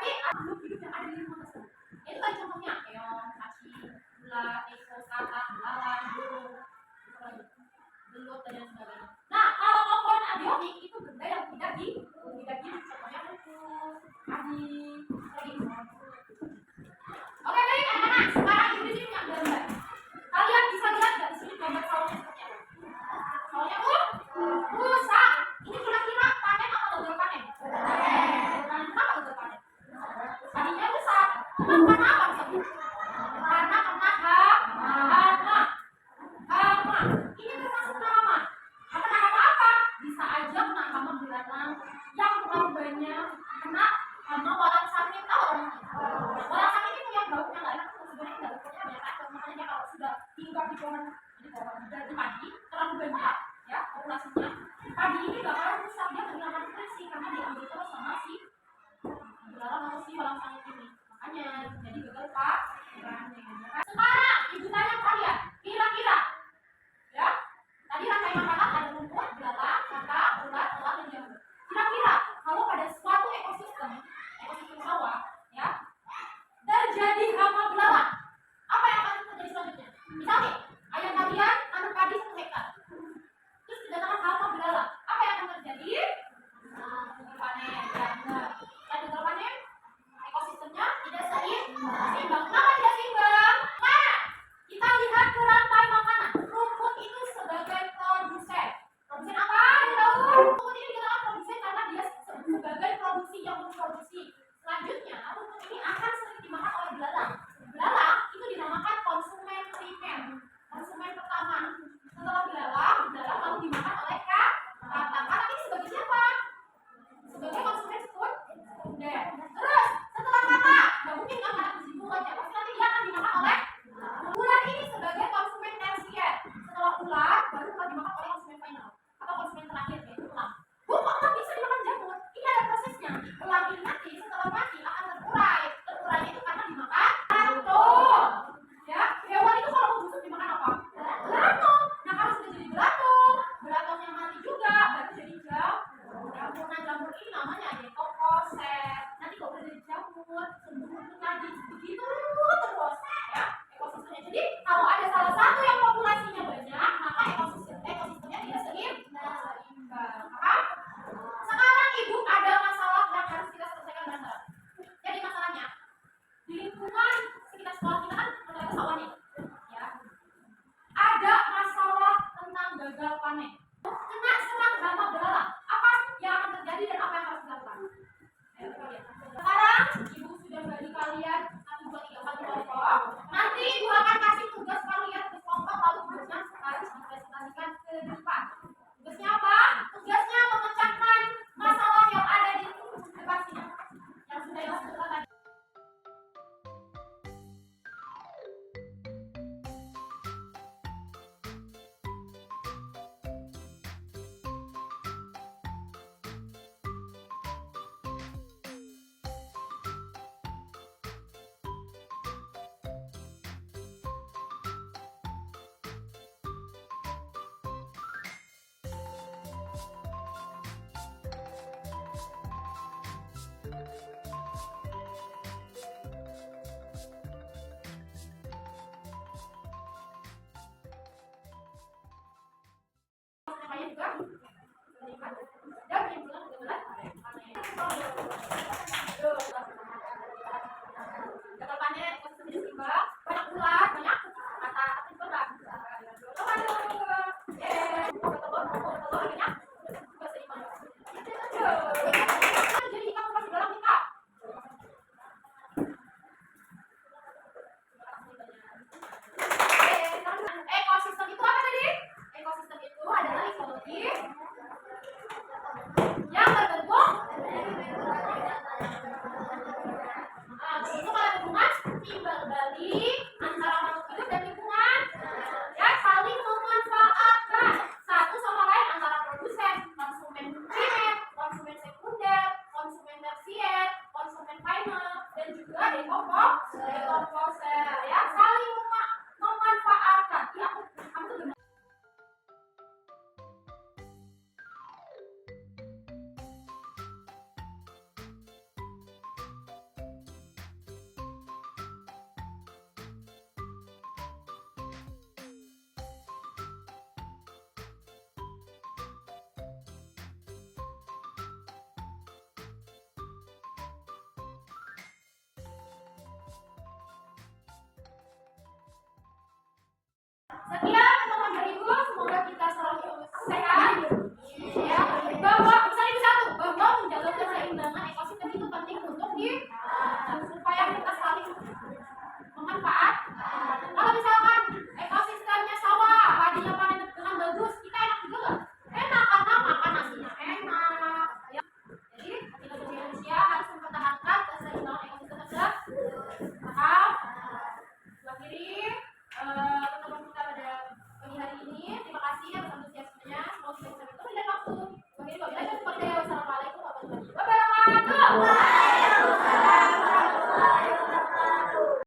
tapi makhluk hidup yang ada di lingkungan tersebut. Itu tadi contohnya keong, cacing, ular, tikus, katak, belalang, burung, belut dan lain sebagainya. Nah, kalau komponen abiotik itu benda yang tidak hidup, contohnya kukus, anjing, lagi. Oke, baik anak-anak. Sekarang di sini punya gambar. Kalian bisa lihat dari sini gambar saurnya seperti apa? Saurnya rusak. Ini kira-kira panen atau gagal panen? Kenapa gagal panen? Tadinya rusak. Karena apa bisa bu? Karena kena hama. Ini termasuk hama. Kena hama apa? Bisa aja kena hama belalang yang terlalu banyak, kena hama walang sangit. Tahu walang sangit itu yang baunya nggak enak, sebenarnya nggak baunya banyak racun. Makanya kalau sudah tinggal di pohon di padi terlalu banyak ya populasinya, padi ini bakal rusak, dia kehilangan nutrisi karena diambil terus sama si belalang atau si walang sangit ini. Makanya jadi gagal panen. Sekarang ibu tanya kalian, kira-kira ya, tadi rantai makanan ada rumput, belalang, kakak, ulat, telur, dan jamur. Kira-kira kalau pada suatu ekosistem sawah ya terjadi hama belalang, apa yang akan terjadi selanjutnya? Misalnya ayah kalian tanam padi 1 hektar, terus kedatangan hama belalang, apa yang akan terjadi? Gagal panen. Gagal panen, ekosistemnya tidak seimbang. Kenapa tidak seimbang? Karena kita lihat ke rantai makanan, rumput itu sebagai produsen. Produsen apa? Rumput ini dikatakan produsen karena dia sebagai produksi yang memproduksi. Selanjutnya, rumput ini akan sering dimakan oleh belalang. Belalang itu dinamakan konsumen primer, konsumen pertama. Setelah belalang lalu dimakan oleh katak. Katak ini sebagai siapa? Sebagai konsumen sekunder. Terus setelah katak, nggak mungkin kan katak disitu aja, pasti nanti dia akan dimakan oleh ular. Ini sebagai konsumen tersier. Setelah ular baru akan dimakan oleh konsumen final atau konsumen terakhir, yaitu elang. Bu, kok elang bisa dimakan jamur? Ini ada prosesnya. Elang ini nanti setelah mati akan terurai. Terurainya itu karena dimakan belatung. Ya, hewan itu kalau mau busuk dimakan apa? Belatung. Nah, kalau sudah jadi belatung, belatungnya mati juga, baru jadi jamur. Nah, jamur ini namanya detokoset. Nanti kalau udah jadi jamur, sembuh lagi. Begitu terus ya ekosistemnya. Jadi kalau ada salah satu yang populasinya banyak, maka ekosistemnya tidak seimbang. Paham? Sekarang ibu ada masalah yang harus kita selesaikan bareng-bareng. Jadi masalahnya di lingkungan sekitar sekolah kita kan ternyata sawah nih, ya. Ada masalah tentang gagal panen. Kena serang hama belalang. Apa yang akan terjadi dan apa yang harus dilakukan? Ayo kita lihat. Sekarang ibu sudah bagi kalian 1, 2, 3, 4 kelompok. Nanti ibu akan kasih tugas kalian ke kelompok, lalu tugasnya harus dipresentasikan ke depan. Tugasnya apa? Tugasnya memecahkan masalah yang ada di depan sini. Yang sudah disebutkan tadi. Namanya juga dan menimbulkan kegagalan panen. Gagal panen, ekosistem tidak seimbang, banyak ular, banyak kata berat. Jadi ikan masih dalam kita. Ekosistem itu apa tadi? Ekosistem itu adalah ekologi yang terbentuk Sekian teman Ibu, semoga kita selalu sehat. Ya, bahwa misalnya satu, bahwa menjaga keseimbangan ekosistem itu penting untuk supaya kita saling bermanfaat. Kalau misalkan ekosistemnya sawah, padinya panen dengan bagus, kita enak juga nggak? Enak karena makan nasinya enak. Ya. Jadi kita sebagai manusia harus mempertahankan keseimbangan ekosistem tersebut. Paham? Akhiri pertemuan kita pada pagi hari ini. Terima kasih atas antusiasmenya. Semoga kita bisa bertemu di lain waktu. Akhiri wabillahi taufiq wal hidayah. Wassalamualaikum warahmatullahi wabarakatuh.